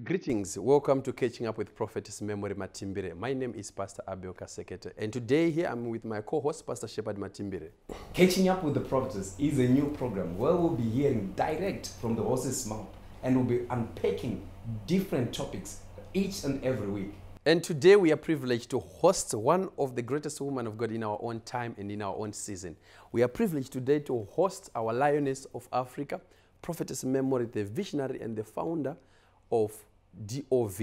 Greetings, welcome to Catching Up with Prophetess Memory Matimbire. My name is Pastor Abel Kasekete, and today here I'm with my co-host, Pastor Shepard Matimbire. Catching Up with the Prophetess is a new program where we'll be hearing direct from the horse's mouth and we'll be unpacking different topics each and every week. And today we are privileged to host one of the greatest women of God in our own time and in our own season. We are privileged today to host our Lioness of Africa, Prophetess Memory, the visionary and the founder of DOV,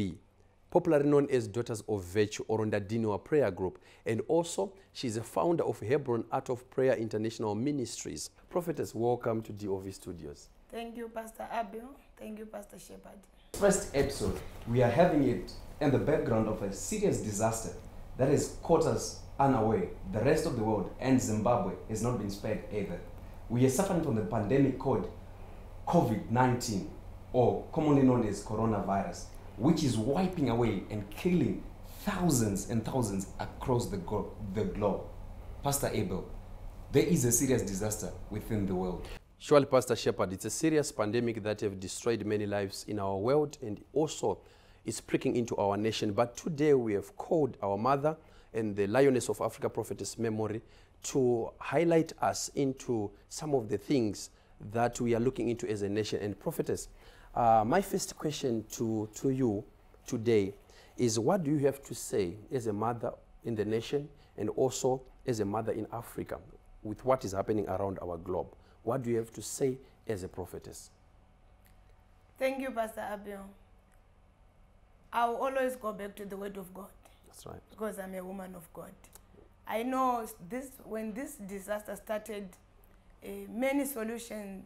popularly known as Daughters of Virtue or Ondadino Prayer Group. And also, she's a founder of Hebron Art of Prayer International Ministries. Prophetess, welcome to DOV Studios. Thank you, Pastor Abel. Thank you, Pastor Shepard. First episode, we are having it in the background of a serious disaster that has caught us unaware. The rest of the world and Zimbabwe has not been spared either. We are suffering from the pandemic called COVID-19, or commonly known as coronavirus, which is wiping away and killing thousands and thousands across the globe. Pastor Abel, there is a serious disaster within the world. Surely, Pastor Shepard, it's a serious pandemic that have destroyed many lives in our world and also is pricking into our nation. But today we have called our mother and the Lioness of Africa, Prophetess Memory, to highlight us into some of the things that we are looking into as a nation. And Prophetess, my first question to you today is, what do you have to say as a mother in the nation and also as a mother in Africa with what is happening around our globe? What do you have to say as a prophetess? Thank you, Pastor Abel. I'll always go back to the Word of God. That's right. Because I'm a woman of God. I know when this disaster started, many solutions,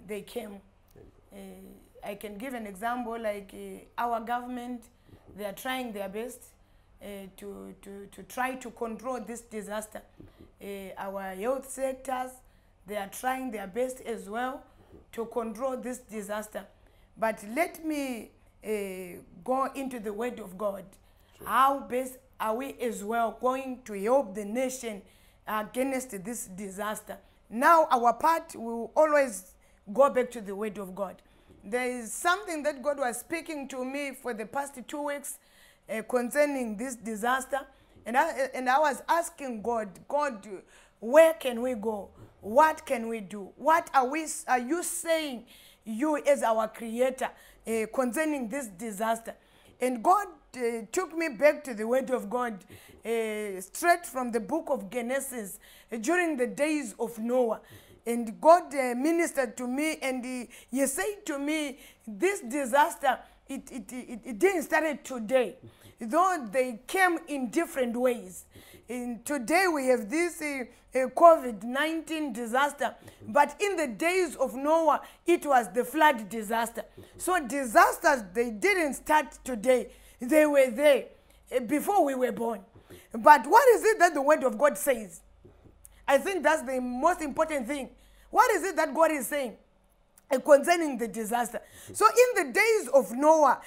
they came. I can give an example, like our government, they are trying their best to try to control this disaster. Our health sectors, they are trying their best as well to control this disaster. But let me go into the Word of God. Sure. How best are we as well going to help the nation against this disaster? Now our part will always go back to the Word of God. There is something that God was speaking to me for the past 2 weeks concerning this disaster. And I was asking God, where can we go? What can we do? What are you saying, you as our creator, concerning this disaster? And God took me back to the Word of God, straight from the book of Genesis, during the days of Noah. And God ministered to me, and he said to me, this disaster, it didn't start today, though they came in different ways. And today we have this COVID-19 disaster, but in the days of Noah, it was the flood disaster. So disasters, they didn't start today. They were there before we were born. But what is it that the Word of God says? I think that's the most important thing. What is it that God is saying concerning the disaster? So in the days of Noah,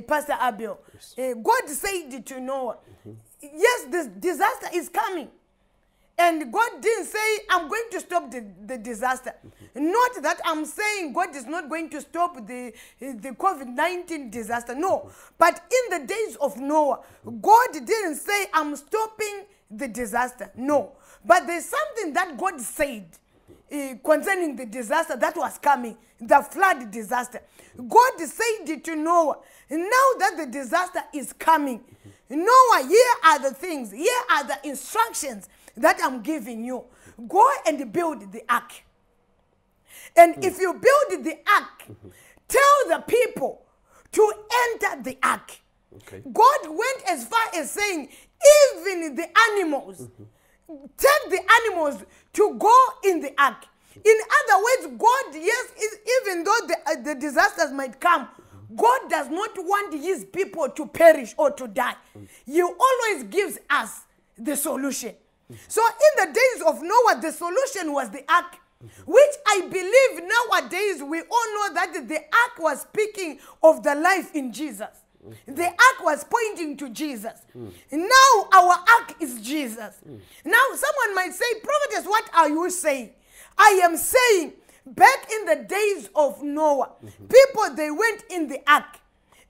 Pastor Abel, God said to Noah, yes, this disaster is coming. And God didn't say, I'm going to stop the disaster. Not that I'm saying God is not going to stop the COVID-19 disaster. No. But in the days of Noah, God didn't say, I'm stopping the disaster. No. But there's something that God said concerning the disaster that was coming, the flood disaster. God said to Noah, now that the disaster is coming, Noah, here are the things, here are the instructions that I'm giving you. Go and build the ark. And if you build the ark, tell the people to enter the ark. Okay. God went as far as saying, even the animals, take the animals to go in the ark. In other words, God, yes, even though the disasters might come, God does not want his people to perish or to die. He always gives us the solution. So in the days of Noah, the solution was the ark, which I believe nowadays we all know that the ark was speaking of the life in Jesus. The ark was pointing to Jesus. Now our ark is Jesus. Now someone might say, Prophetess, what are you saying? I am saying, back in the days of Noah, people, they went in the ark.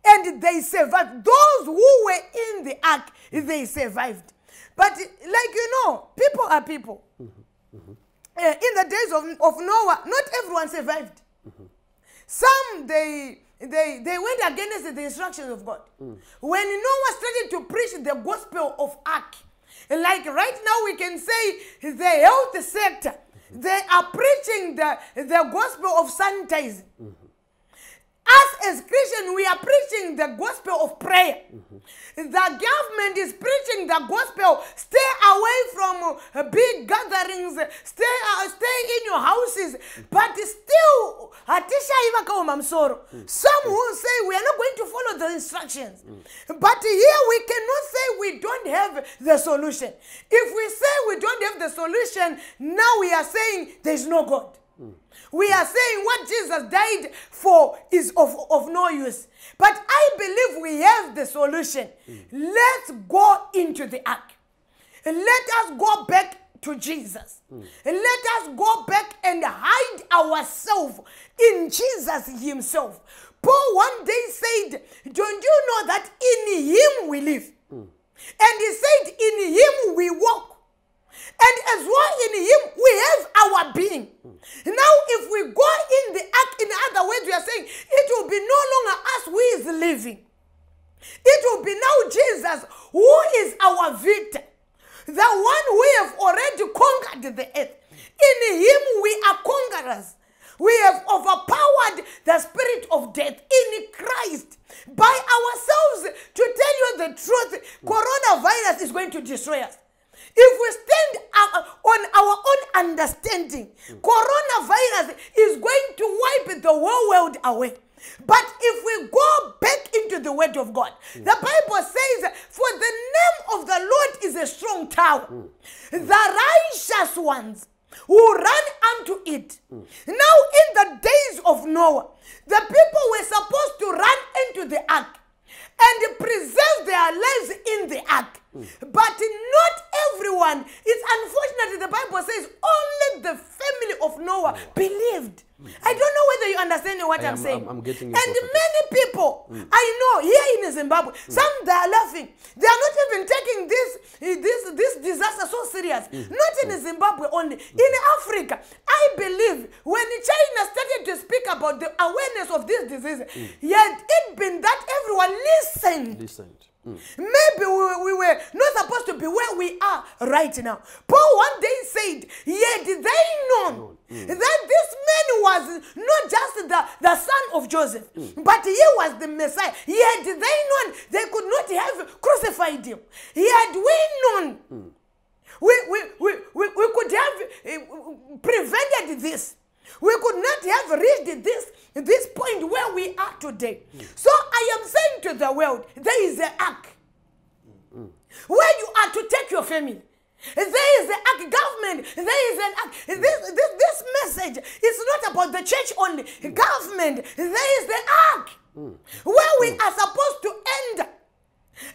and they survived. Those who were in the ark, they survived. But like you know, people are people. In the days of Noah, not everyone survived. Some, they went against the instructions of God. When Noah started to preach the gospel of ark, like right now we can say the health sector, they are preaching the gospel of sanitizing. Us as Christians, we are preaching the gospel of prayer. The government is preaching the gospel. Stay away from big gatherings. Stay in your houses. But still, some who say we are not going to follow the instructions. But here we cannot say we don't have the solution. If we say we don't have the solution, now we are saying there is no God. We are saying what Jesus died for is of no use. But I believe we have the solution. Let's go into the ark. Let us go back to Jesus. Let us go back and hide ourselves in Jesus himself. Paul one day said, don't you know that in him we live? And he said, in him we walk. And as well in him, we have our being. Now, if we go in the ark, in other words, we are saying, it will be no longer us who is living. It will be now Jesus who is our victor. The one who have already conquered the earth. In him, we are conquerors. We have overpowered the spirit of death in Christ. By ourselves, to tell you the truth, coronavirus is going to destroy us. If we stand on our own understanding, coronavirus is going to wipe the whole world away. But if we go back into the word of God, the Bible says, for the name of the Lord is a strong tower. The righteous ones who run unto it. Now in the days of Noah, the people were supposed to run into the ark and preserve their lives in the ark. But not everyone. It's unfortunate the Bible says only the family of Noah believed. I don't know whether you understand what I'm saying. I'm getting it. And many people, I know, here in Zimbabwe, some they are laughing. They are not even taking this disaster so serious. Not in Zimbabwe only. In Africa, I believe when China started to speak about the awareness of this disease, yet it been that everyone listened. Maybe we were not supposed to be where we are right now. Paul one day said, yet they know that this man was not just the son of Joseph, but he was the Messiah. Yet they known they could not have crucified him. Yet we known we could have prevented this. We could not have reached this point where we are today. So I am saying to the world, there is an ark where you are to take your family. There is the ark government. There is an ark. This message is not about the church only. Government. There is the ark where we are supposed to enter.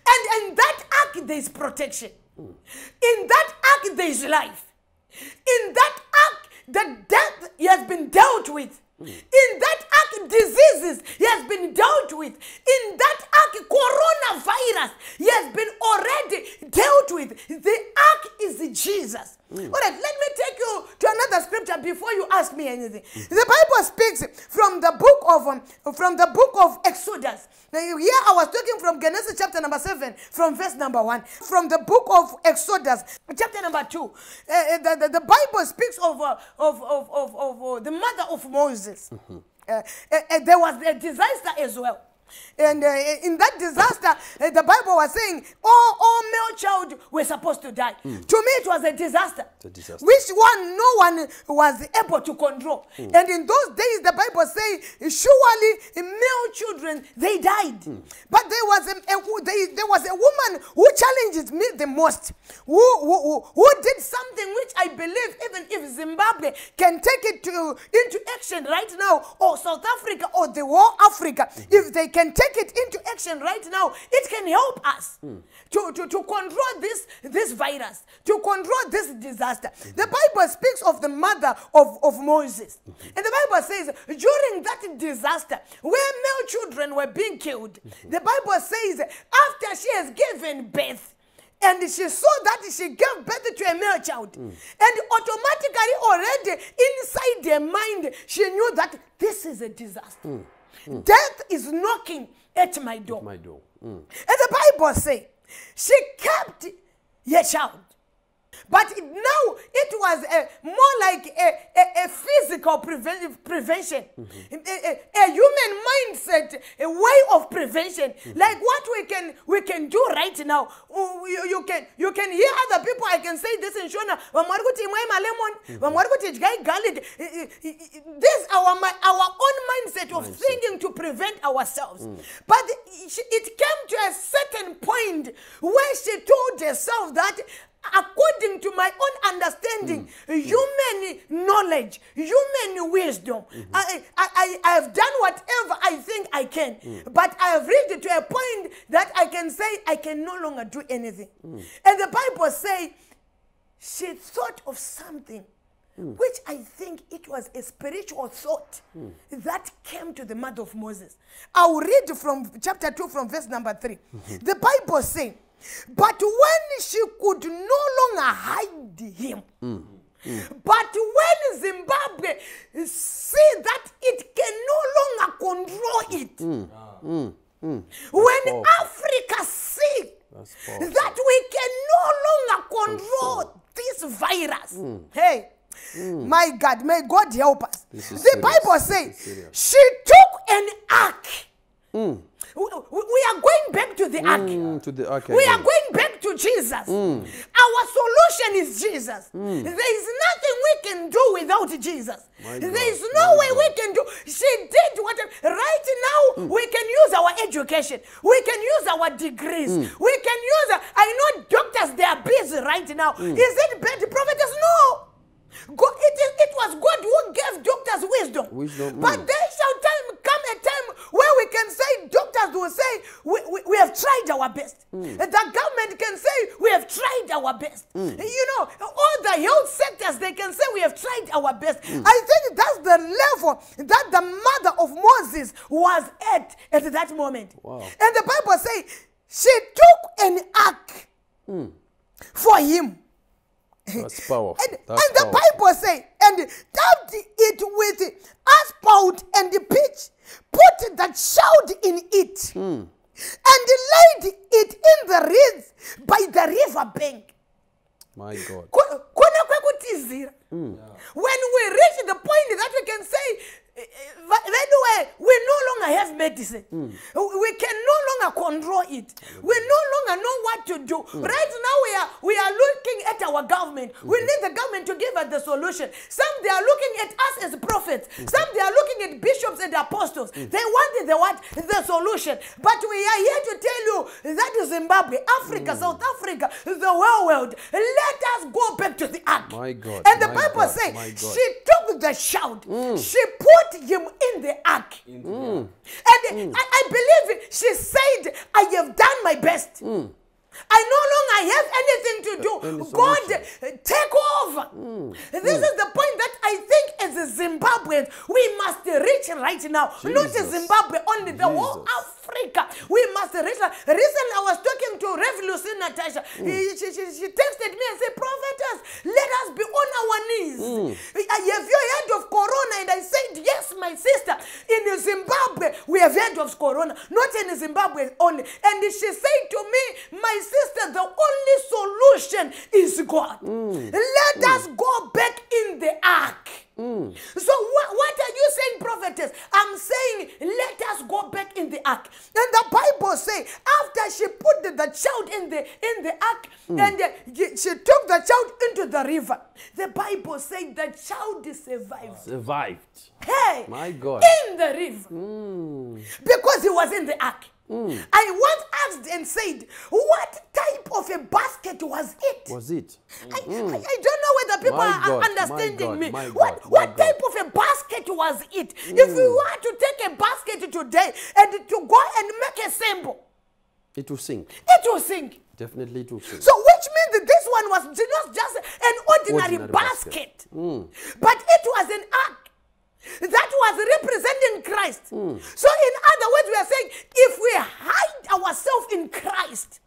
And in that ark there is protection. In that ark there is life. In that ark the death has been dealt with. In that ark, diseases has been dealt with. In that ark, coronavirus has been already dealt with. The ark is Jesus. All right, let me take you to another scripture before you ask me anything. The Bible speaks from the book of Exodus. Now, here I was talking from Genesis chapter number 7, from verse number 1. From the book of Exodus, chapter number 2, the Bible speaks of the mother of Moses. There was a disaster as well. And in that disaster, the Bible was saying all male child were supposed to die. To me, it was a disaster. Which one no one was able to control. And in those days, the Bible says, surely male children, they died. But there was a woman who challenged it me the most, who did something which I believe even if Zimbabwe can take it into action right now, or South Africa or the whole Africa, if they can take it into action right now, it can help us to control this virus, to control this disaster. The Bible speaks of the mother of Moses. And the Bible says during that disaster where male children were being killed, the Bible says after she has given birth, and she saw that she gave birth to a male child, and automatically already inside her mind she knew that this is a disaster. Death is knocking at my door. And the Bible says she kept her child. But now it was more like a physical prevention, a human mindset, a way of prevention, like what we can do right now. You can hear other people. I can say this in Shona. Garlic. This our own mindset of thinking to prevent ourselves. But it came to a certain point where she told herself that, according to my own understanding, human knowledge, human wisdom, I have done whatever I think I can, but I have reached to a point that I can say I can no longer do anything. And the Bible says she thought of something which I think it was a spiritual thought that came to the mother of Moses. I will read from chapter 2 from verse number 3. The Bible says, but when she could no longer hide him, but when Zimbabwe see that it can no longer control it, when Africa see that we can no longer control this virus, hey, my God, may God help us. The Bible says she took an ark. We are going back to the ark. We are going back to Jesus. Our solution is Jesus. There is nothing we can do without Jesus. There is no way we can do. She did whatever. Right now, we can use our education. We can use our degrees. We can use. I know doctors, they are busy right now. Is it bad? Prophetess? No. God, it was God who gave doctors wisdom. But there shall come a time where we can say, doctors will say, we have tried our best. The government can say, we have tried our best. You know, all the health sectors, they can say, we have tried our best. I think that's the level that the mother of Moses was at that moment. Wow. And the Bible says, she took an ark for him. That's powerful. And the Bible says, and dabbed it with asphalt and pitch, put the child in it, and laid it in the reeds by the river bank. My God. When we reach the point that we can say, anyway, we no longer have medicine. We can no longer control it. We no longer know what to do. Right now we are looking at our government. We need the government to give us the solution. Some, they are looking at us as prophets. Some, they are looking at bishops and apostles. They want the solution. But we are here to tell you that Zimbabwe, Africa, South Africa, the whole world, let us go back to the ark. My God. And the Bible says she took the child. She put him in the ark. And I believe she said, I have done my best. I no longer have anything to do. God, take over. This is the point that I think as Zimbabweans, we must reach right now. Not Zimbabwe only, the whole Africa. We must reach. Recently, I was talking to Rev. Lucy Natasha. She texted me and said, Prophetess, let us be on our knees. Have you heard of Corona? And I said, yes, my sister. In Zimbabwe, we have heard of Corona. Not in Zimbabwe only. And she said to me, my sister, the only solution is God. Let us go back in the ark. So what are you saying, prophetess? I'm saying, let us go back in the ark. And the Bible says, after she put the child in the ark, and she took the child into the river, the Bible says the child survived. Hey, my God. In the river. Because he was in the ark. I once asked and said, what type of a basket was it. Was it? I don't know whether people My are God, understanding me. my What God, my type of a basket was it? If we were to take a basket today and to go and make a symbol, It will sink. it will sink. Definitely it will sink. So which means that this one was not just an ordinary basket, but it was an ark that was representing Christ. So in other words, we are saying if we hide ourselves in Christ,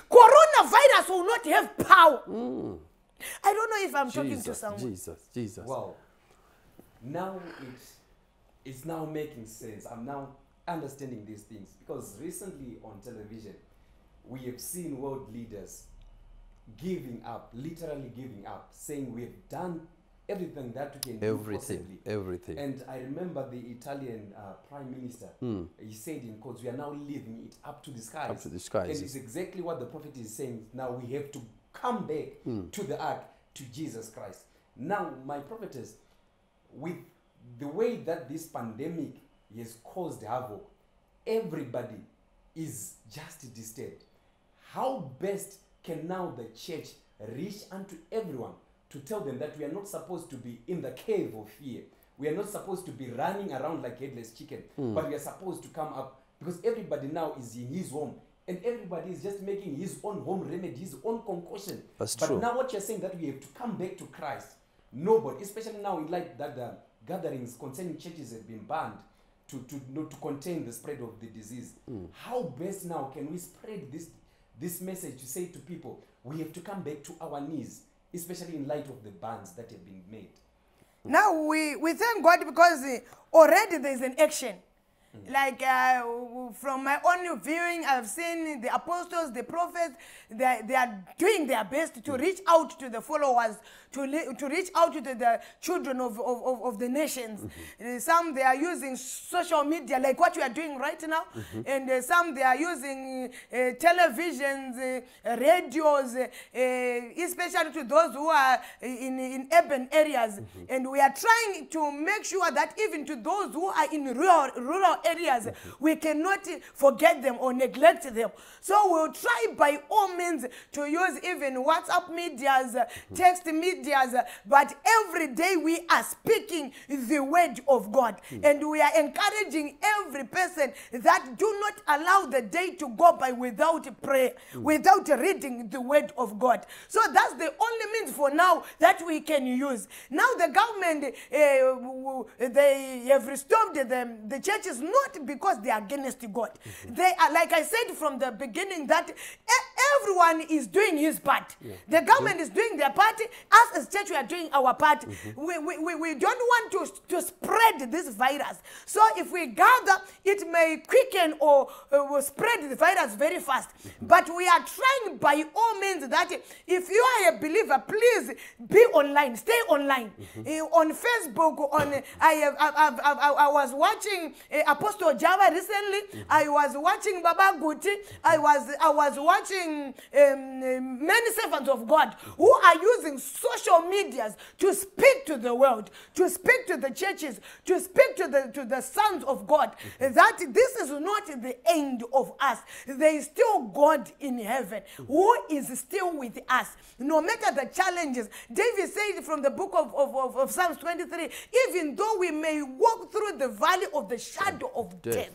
coronavirus will not have power. I don't know if I'm talking to someone. Jesus. Wow. Now it's now making sense. I'm now understanding these things because recently on television we have seen world leaders giving up, literally giving up, saying we have done everything that we can do possibly. Everything. And I remember the Italian Prime Minister, he said in quotes, we are now leaving it up to the skies. Up to the skies. And it's exactly what the prophet is saying. Now we have to come back to the ark, to Jesus Christ. Now, my prophetess, with the way that this pandemic has caused havoc, everybody is just disturbed. How best can now the church reach unto everyone to tell them that we are not supposed to be in the cave of fear? We are not supposed to be running around like headless chicken, but we are supposed to come up, because everybody now is in his home and everybody is just making his own home remedy, his own concoction. That's but true. now what you're saying that we have to come back to Christ. Nobody, especially now in light that the gatherings concerning churches have been banned to contain the spread of the disease. How best now can we spread this message to say to people, we have to come back to our knees, especially in light of the bans that have been made? Now we thank God because already there's an action. Like from my own viewing, I've seen the apostles, the prophets, they are doing their best to reach out to the followers, to reach out to the children of the nations. Some they are using social media like what we are doing right now, and some they are using televisions, radios, especially to those who are in urban areas. And we are trying to make sure that even to those who are in rural areas, we cannot forget them or neglect them. So we'll try by all means to use even WhatsApp medias, text medias, but every day we are speaking the word of God. And we are encouraging every person that do not allow the day to go by without prayer, without reading the word of God. So that's the only means for now that we can use. Now the government, they have restored the churches not because they are against God. They are, like I said from the beginning, that everyone is doing his part. The government is doing their part. Us as church, we are doing our part. We don't want to spread this virus. So if we gather, it may quicken or will spread the virus very fast. But we are trying by all means that if you are a believer, please be online, stay online. On Facebook, I was watching Apostle Java recently. I was watching Baba Guti. I was watching many servants of God who are using social medias to speak to the world, to speak to the churches, to speak to the sons of God, that this is not the end of us. There is still God in heaven who is still with us. No matter the challenges, David said from the book of Psalms 23, even though we may walk through the valley of the shadow of death,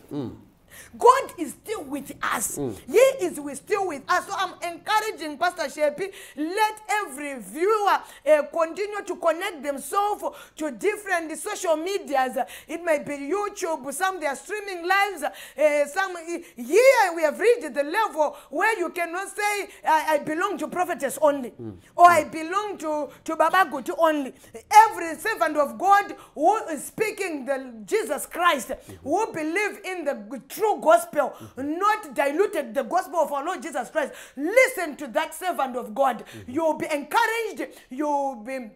God is still with us. He is still with us. So I'm encouraging Pastor Shepi, let every viewer continue to connect themselves to different social medias. It may be YouTube, some they are streaming lives. Some here we have reached the level where you cannot say I belong to prophetess only, or I belong to Baba Guti only. Every servant of God who is speaking the Jesus Christ, who believe in the true gospel, not diluted the gospel of our Lord Jesus Christ, listen to that servant of God. You'll be encouraged. You'll be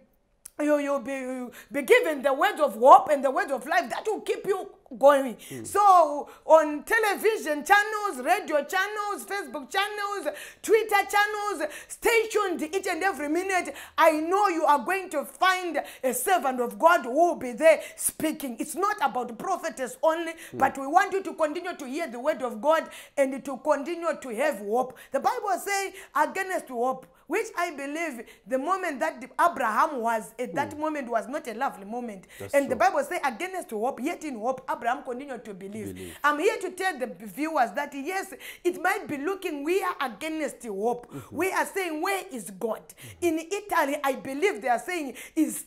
given the word of hope and the word of life that will keep you going. So on television channels, radio channels, Facebook channels, Twitter channels, stay tuned each and every minute. I know you are going to find a servant of God who will be there speaking. It's not about prophetess only, but we want you to continue to hear the word of God and to continue to have hope. The Bible says against hope, which I believe the moment that Abraham was at that moment was not a lovely moment. That's and true. the Bible says against hope, yet in hope, Abraham continued to believe. I'm here to tell the viewers that yes, it might be looking we are against hope. We are saying, where is God? In Italy, I believe they are saying, is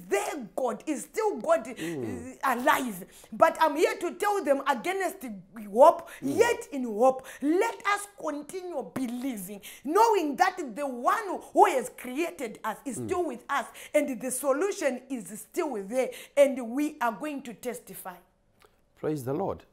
there God? Is still God alive? But I'm here to tell them against hope, yet in hope, let us continue believing, knowing that the one who has created us is still with us, and the solution is still there, and we are going to testify. Praise the Lord.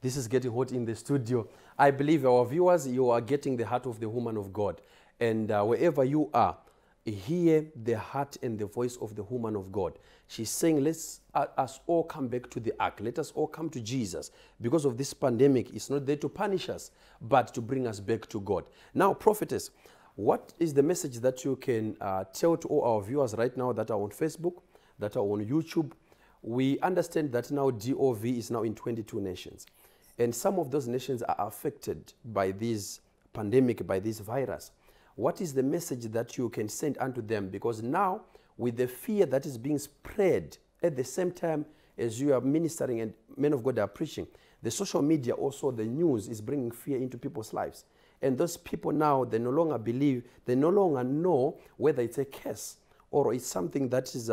This is getting hot in the studio. I believe our viewers, you are getting the heart of the woman of God. And wherever you are, hear the heart and the voice of the woman of God. She's saying, let's us all come back to the ark. Let us all come to Jesus. Because of this pandemic, it's not there to punish us, but to bring us back to God. Now, prophetess, what is the message that you can tell to all our viewers right now that are on Facebook, that are on YouTube? We understand that now DOV is now in 22 nations. And some of those nations are affected by this pandemic, by this virus. What is the message that you can send unto them? Because now, with the fear that is being spread at the same time as you are ministering and men of God are preaching, the social media also, the news is bringing fear into people's lives. And those people now, they no longer believe, they no longer know whether it's a curse or it's something that is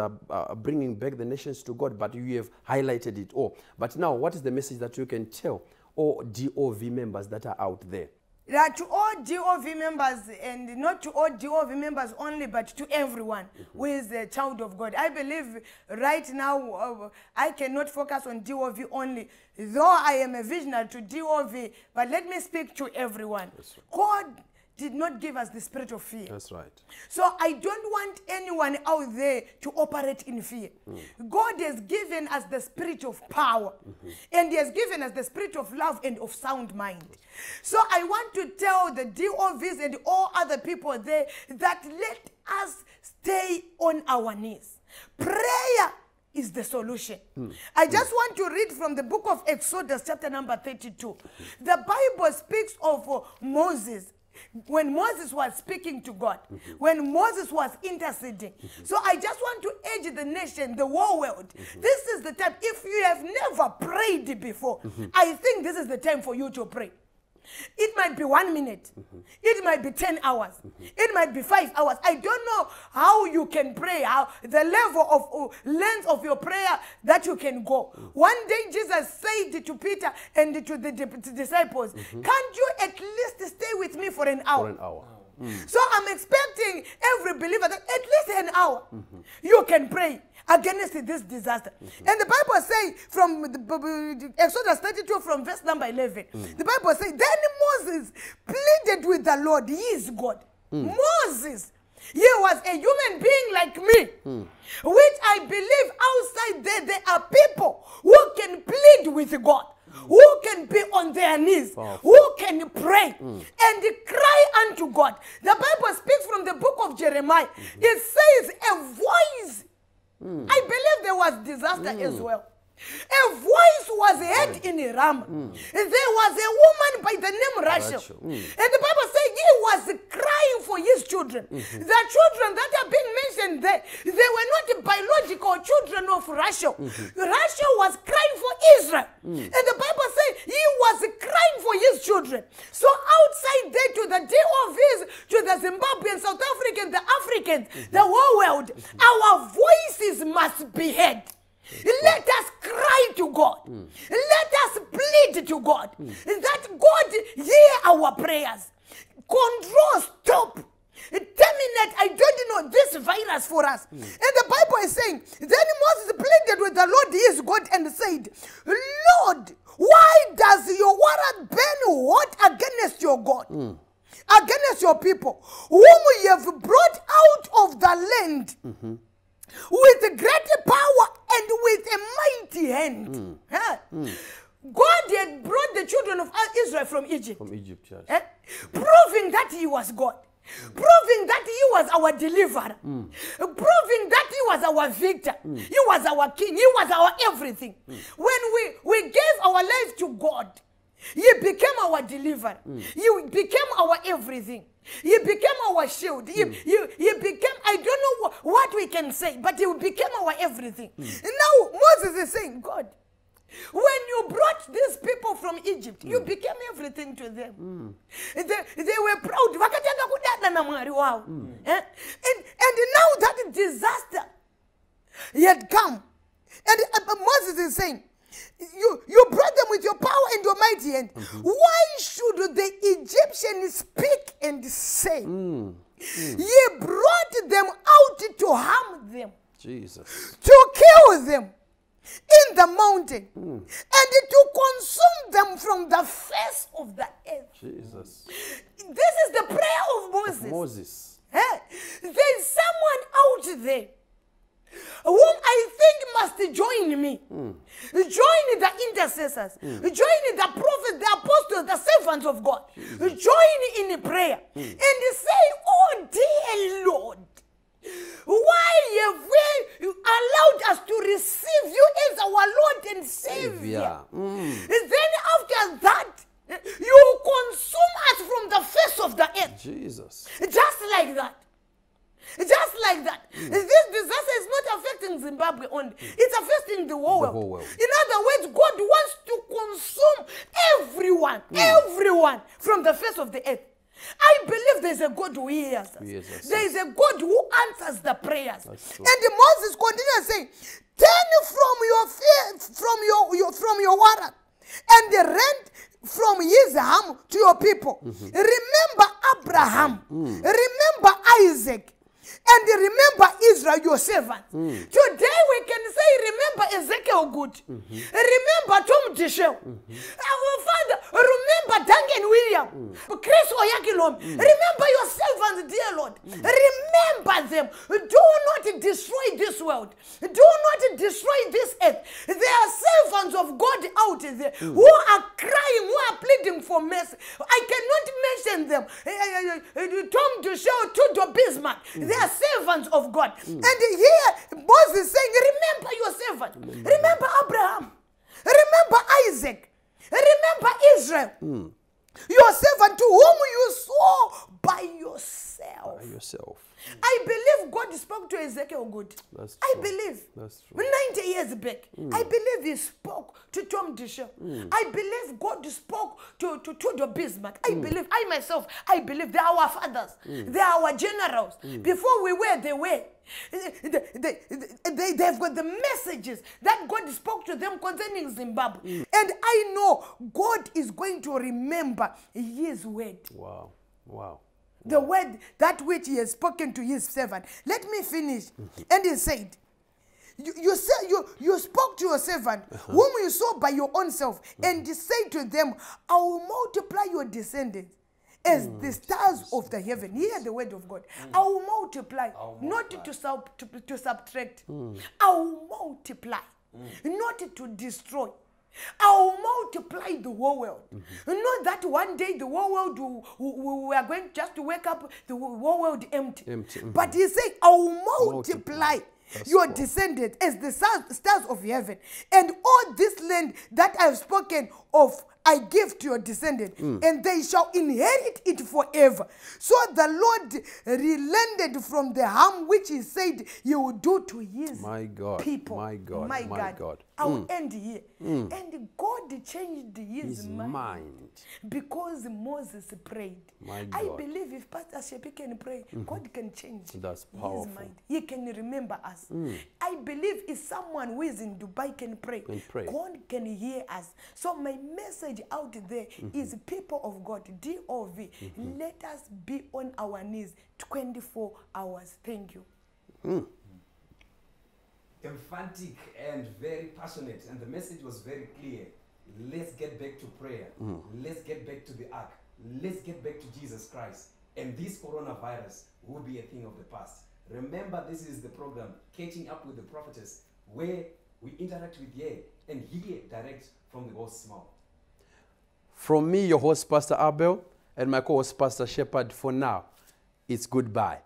bringing back the nations to God, but you have highlighted it all. But now, what is the message that you can tell all DOV members that are out there? That to all DOV members, and not to all DOV members only, but to everyone who is a child of God. I believe right now, I cannot focus on DOV only, though I am a visionary to DOV, but let me speak to everyone. Right. God did not give us the spirit of fear. That's right. So I don't want anyone out there to operate in fear. God has given us the spirit of power, and he has given us the spirit of love and of sound mind. So I want to tell the DOVs and all other people there that let us stay on our knees. Prayer is the solution. I just want to read from the book of Exodus chapter number 32. The Bible speaks of Moses. When Moses was speaking to God, when Moses was interceding. So I just want to urge the nation, the whole world. This is the time. If you have never prayed before, I think this is the time for you to pray. It might be 1 minute. It might be 10 hours. It might be 5 hours. I don't know how you can pray, how the level of length of your prayer that you can go. One day Jesus said to Peter and to the disciples, can't you at least stay with me for an hour? For an hour. So I'm expecting every believer that at least an hour you can pray against this disaster. And the Bible says from the Exodus 32 from verse number 11, the Bible says, then Moses pleaded with the Lord. He is God. Moses, he was a human being like me, which I believe outside there are people who can plead with God, who can be on their knees, who can pray and cry unto God. The Bible speaks from the book of Jeremiah. It says a voice. I believe there was disaster as well. A voice was heard in Ramah. There was a woman by the name Rachel. And the Bible says he was crying for his children. The children that are being mentioned there, they were not biological children of Rachel. Rachel was crying for Israel. And the Bible says he was crying for his children. So outside there to the DOVs, to the Zimbabweans, South Africans, the Africans, the whole world, our voices must be heard. Let us cry to God. Let us plead to God that God hear our prayers. Control, stop, terminate, I don't know, this virus for us. And the Bible is saying, then Moses pleaded with the Lord his God and said, Lord, why does your water burn hot against your God? Against your people, whom you have brought out of the land with great power and with a mighty hand. Huh? God had brought the children of Israel from Egypt. From Egypt, yes. Proving that he was God. Proving that he was our deliverer. Proving that he was our victor. He was our king. He was our everything. When we gave our life to God, he became our deliverer. He became our everything. He became our shield. He became, I don't know what we can say, but he became our everything. And now Moses is saying, God, when you brought these people from Egypt, you became everything to them. They were proud. And now that disaster had come. And Moses is saying, you brought them with your power and your mighty hand. Why should the Egyptians speak and say, ye brought them out to harm them, Jesus, to kill them in the mountain, and to consume them from the face of the earth? Jesus. This is the prayer of Moses. Moses. There's someone out there whom I think must join me. Join the intercessors. Join the prophets, the apostles, the servants of God. Join in prayer. And say, oh dear Lord, why have we allowed us to receive you as our Lord and Savior? And then after that, you consume us from the face of the earth. Jesus. Just like that. Just like that. This disaster is not affecting Zimbabwe only. It's affecting the whole world. In other words, God wants to consume everyone, everyone from the face of the earth. I believe there's a God who hears us. There is a God who answers the prayers. And Moses continues saying, turn from your fear, from your water, and rent from his harm to your people. Remember Abraham. Remember Isaac. And remember Israel, your servant. Today we can say, remember Ezekiel Good. Remember Tom Dishel. Our Father, remember Duncan William. Chris Oyakilom. Remember your servants, dear Lord. Remember them. Do not destroy this world. Do not destroy this earth. There are servants of God out there who are crying, who are pleading for mercy. I cannot mention them. Tom Dishel, Tudor Bismarck. They are servants of God. And here Moses is saying, remember your servant. Remember Abraham. Remember Isaac. Remember Israel. Your servant to whom you swore by yourself. By yourself. I believe God spoke to Ezekiel Good. That's I true. believe. That's true. 90 years back. I believe he spoke to Tom Dishel. I believe God spoke to Tudor Bismarck. I believe, I myself, I believe they are our fathers. They are our generals. Before we were, they were. They've got the messages that God spoke to them concerning Zimbabwe. And I know God is going to remember his word. Wow. Wow. The word, that which he has spoken to his servant. Let me finish. And he said, you spoke to your servant, whom you saw by your own self, and say to them, I will multiply your descendants as the stars of the heaven. Hear the word of God. I will multiply, not to subtract. I will multiply, not to destroy. I will multiply the whole world. Not that one day the whole world we are going just to wake up, the whole world empty. But he said, I will multiply your descendants as the stars of heaven. And all this land that I have spoken of, I give to your descendants, and they shall inherit it forever. So the Lord relented from the harm which he said he would do to his people. My God. My God. I will end here. And God changed his mind because Moses prayed. I believe if Pastor Shepi can pray, God can change his mind. He can remember us. I believe if someone who is in Dubai can pray, God can hear us. So my message out there is, people of God, DOV, let us be on our knees 24 hours. Thank you. Emphatic and very passionate, and the message was very clear. Let's get back to prayer. Let's get back to the ark. Let's get back to Jesus Christ. And this coronavirus will be a thing of the past. Remember, this is the program, Catching Up with the Prophetess, where We interact with her and hear direct from the host's mouth. From me, your host, Pastor Abel, and my co-host, Pastor Shepherd, for now, it's goodbye.